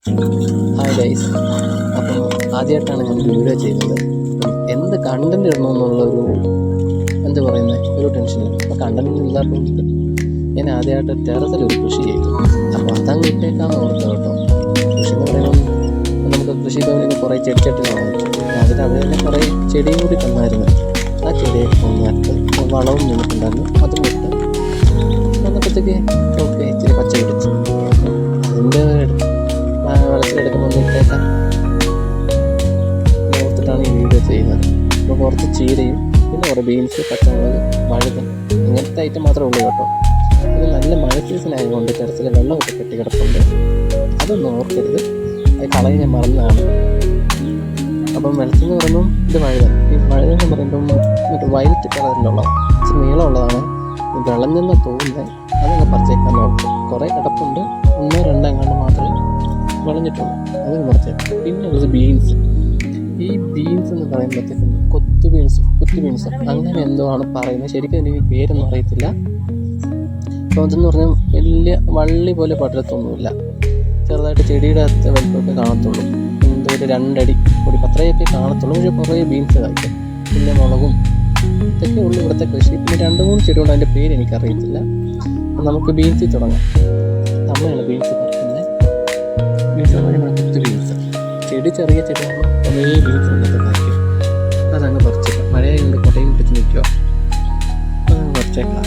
Hi guys, അപ്പോൾ ആദ്യമായിട്ടാണ് ഞാൻ വീഡിയോ ചെയ്യുന്നത്. എന്ത് കണ്ടൻറ് ഇടണമെന്നുള്ളൊരു എന്താ പറയുന്നത് ഒരു ടെൻഷനില്ല. അപ്പോൾ കണ്ടൻറ് ഇല്ലാത്തത് ഞാൻ ആദ്യമായിട്ട് ടെറസിലൊരു കൃഷി ചെയ്തു. അപ്പോൾ അതങ്ങ് ഇട്ടേക്കാന്ന് ഓർത്ത് കേട്ടോ. കൃഷി എന്ന് പറയുമ്പോൾ നമുക്ക് കൃഷി ഭവനിൽ കുറേ ചെടിച്ചട്ടി വാങ്ങിച്ചു. അതിൽ അവർ തന്നെ കുറേ ചെടിയും കൂടി തന്നായിരുന്നു. ആ ചെടിയൊക്കെ നട്ട് വളവും നിന്നിട്ടുണ്ടായിരുന്നു. അതും ഇട്ട് വന്നപ്പോഴത്തേക്ക് ഓക്കെ ഇച്ചിരി പച്ച പിടിച്ചു. അതിൻ്റെ വെള്ളത്തിലെടുക്കുമ്പോൾ ഇട്ടേക്കാം ഓർത്തിട്ടാണ് ഈ വീഡിയോ ചെയ്യുന്നത്. അപ്പോൾ കുറച്ച് ചീരയും പിന്നെ കുറേ ബീൻസ്, പച്ചമുളക്, വഴുതൻ ഇങ്ങനത്തെ ഐറ്റം മാത്രമേ ഉള്ളൂ കേട്ടോ. അത് നല്ല മഴ സീസൺ ആയതുകൊണ്ട് ടെറസിൽ വെള്ളമൊക്കെ കെട്ടി കിടപ്പുണ്ട്. അതൊന്നും ഓർക്കരുത്, അത് കളയാൻ ഞാൻ മറന്നതാണ്. അപ്പം വെള്ളത്തിൽ എന്ന് പറയുമ്പം ഇത് വഴുതൻ. ഈ വഴുതൻ എന്ന് പറയുമ്പം മറ്റേ വൈലറ്റ് കളറിലുള്ളതാണ്, ഇച്ചിരി നീളമുള്ളതാണ്. വിളഞ്ഞെന്ന് തോന്നുന്നത് അതങ്ങ് പറിച്ചേക്കാൻ നോക്കും. കുറേ കിടപ്പുണ്ട്, 1-2 എങ്ങാണ്ട് മാത്രമേ വിളഞ്ഞിട്ടുള്ളൂ. അത് പറിച്ചേക്കാം. പിന്നെ ഉള്ളത് ബീൻസ്. ഈ ബീൻസ് എന്ന് പറയുമ്പോഴത്തേക്കും കുത്തു ബീൻസ് അങ്ങനെ എന്തോ ആണ് പറയുന്നത്. ശരിക്കും എനിക്ക് പേരൊന്നും അറിയത്തില്ല. അപ്പോൾ അതെന്ന് പറഞ്ഞാൽ വലിയ വള്ളി പോലെ പടരത്തൊന്നുമില്ല, ചെറുതായിട്ട് ചെടിയുടെ അകത്ത് വലിപ്പമൊക്കെ കാണത്തുള്ളൂ. എന്തോ ഒരു 2 അടി കൂടി അത്രയൊക്കെ കാണത്തുള്ളൂ. പക്ഷേ കുറേ ബീൻസ് കഴിക്കും. പിന്നെ മുളകും ഇതൊക്കെ ഉള്ളൂ ഇവിടുത്തെ കൃഷി. പിന്നെ 2-3 ചെടി കൊണ്ട് അതിൻ്റെ പേര് എനിക്കറിയത്തില്ല. നമുക്ക് ബീൻസിൽ തുടങ്ങാം. നമ്മളാണ് ബീൻസ് പറിക്കുന്നത്. ബീൻസ് എന്ന് പറയുമ്പോൾ കുത്തു ബീൻസ്. ചെടി ചെറിയ ചെടിയാണ്, കുറേ ബീൻസ് ഇന്നത്തെ കഴിക്കും. അതങ്ങ് പറിച്ചേക്കാം. മഴയുണ്ട്, കൊടയും പിടിച്ച് നിൽക്കുക. അതങ്ങ് പറിച്ചേക്കാം.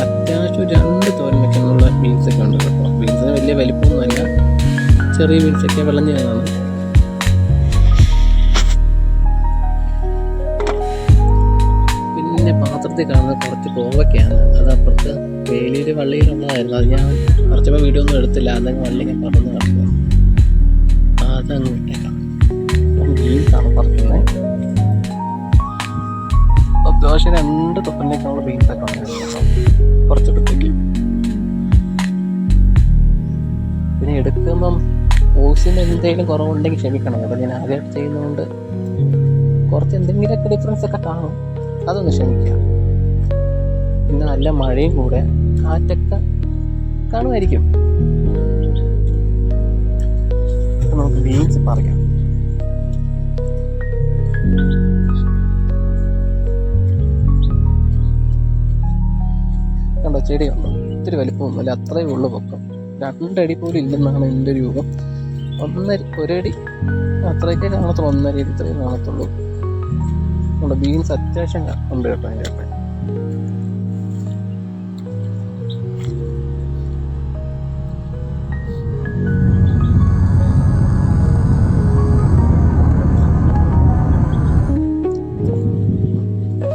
അത്യാവശ്യം 2 തോരൻ വയ്ക്കാനുള്ള ബീൻസൊക്കെ ഉണ്ട് കേട്ടോ. ബീൻസിന് വലിയ വലിപ്പമൊന്നുമല്ല, ചെറിയ ബീൻസൊക്കെ വിളഞ്ഞതാണ്. പിന്നെ പാത്രത്തിൽ കാണുന്നത് കുറച്ച് കോവയ്ക്കാണ്. അത് അപ്പുറത്ത് വേലിയിൽ വള്ളിയിലുള്ളതായിരുന്നു. അത് ഞാൻ കുറച്ചപ്പോൾ വീഡിയോ ഒന്നും എടുത്തില്ല. അതങ്ങ് വള്ളി ഞാൻ പറന്ന് കിടക്കുക. അതങ്ങ് വിട്ടേക്കാം. ബീൻസാണ് പറിക്കുന്നത്. അത്യാവശ്യം 2 തൊപ്പനേക്കാളുള്ള ബീൻസൊക്കെ ഉണ്ടായിരുന്നു കുറച്ചെടുത്തേക്ക്. പിന്നെ എടുക്കുമ്പം ഓസിന് എന്തെങ്കിലും കുറവുണ്ടെങ്കിൽ ക്ഷമിക്കണം. അപ്പം ഞാൻ ആദ്യമായിട്ട് ചെയ്യുന്നതുകൊണ്ട് കുറച്ച് എന്തെങ്കിലുമൊക്കെ ഡിഫറൻസ് ഒക്കെ കാണും, അതൊന്ന് ക്ഷമിക്കാം. പിന്നെ നല്ല മഴയും കൂടെ കാറ്റൊക്കെ കാണുമായിരിക്കും. നമുക്ക് ബീൻസ് പറയാം. കണ്ടോ, ചെടിയുണ്ടോ? ഒത്തിരി വലിപ്പമൊന്നുമില്ല, അത്രയേ ഉള്ളൂ പൊക്കം. 2 അടി പോലും ഇല്ലെന്നാണ് എൻ്റെ ഒരു രൂപം. 1 അടി അത്രയൊക്കെ കാണത്തുള്ളൂ. 1.5 അടി ഇത്രയും കാണത്തുള്ളൂ. നമ്മുടെ ബീൻസ് അത്യാവശ്യം ഉണ്ട് കേട്ടോ. അതിൻ്റെ അപ്പം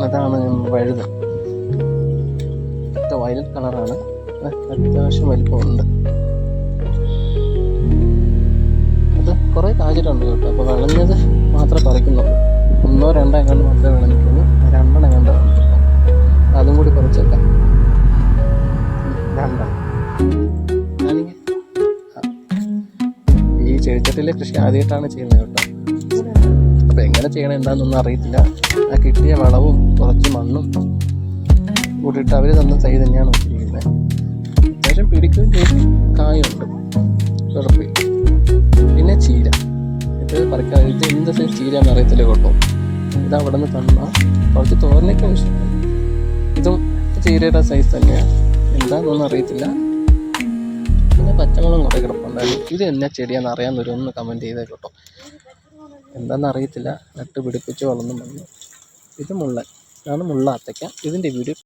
അതാണ് വഴുതൻ. വയലറ്റ് കളറാണ്, അത്യാവശ്യം വലിപ്പമുണ്ട്. അത് കുറേ കാച്ചിട്ടുണ്ട് കേട്ടോ. അപ്പോൾ വിളഞ്ഞത് മാത്രമേ പറിക്കുന്നുള്ളൂ. 1-2 എങ്ങാണ്ട് മാത്രമേ വിളഞ്ഞിട്ടുള്ളൂ. 2 എങ്ങാണ്ട് വിളഞ്ഞിട്ടുള്ളൂ. അതും കൂടി കുറച്ചേക്കാം. 2 ഞാനിങ്ങനെ ഈ ചെടിച്ചട്ടിയിലെ കൃഷി ആദ്യമായിട്ടാണ് ചെയ്യുന്നത് കേട്ടോ. അപ്പോൾ എങ്ങനെ ചെയ്യണം എന്താണെന്നൊന്നും അറിയത്തില്ല. ആ കിട്ടിയ വളവും കുറച്ച് മണ്ണും കൂട്ടിയിട്ട് അവർ തന്ന തൈ തന്നെയാണ് വെച്ചിരിക്കുന്നത്. അത്യാവശ്യം പിടിക്കുകയും ചെയ്യും, കായുണ്ട്, കുഴപ്പമില്ല. പിന്നെ ചീര, ഇത് പറിക്കാൻ ഇത് എന്ത് സൈസ് ചീരയാണെന്ന് അറിയത്തില്ല കേട്ടോ. ഇത് അവിടെ നിന്ന് തന്ന കുറച്ച് തോരനൊക്കെ ആവശ്യമുണ്ട്. ഇതും ചീരയുടെ സൈസ് തന്നെയാണ്, എന്താണെന്നൊന്നും അറിയത്തില്ല. പിന്നെ പച്ചമുളകും കുറേ കിടപ്പുണ്ടായിരുന്നു. ഇത് എന്നാ ചെടിയാണെന്ന് അറിയാവുന്നവരൊന്ന് കമൻറ്റ് ചെയ്തേ കേട്ടോ. എന്താണെന്ന് അറിയത്തില്ല, നട്ട് പിടിപ്പിച്ച് വളർന്നു വന്നു. ഇത് മുള്ളൻ ആണ്, മുള്ള അത്തയ്ക്ക. ഇതിൻ്റെ വീഡിയോ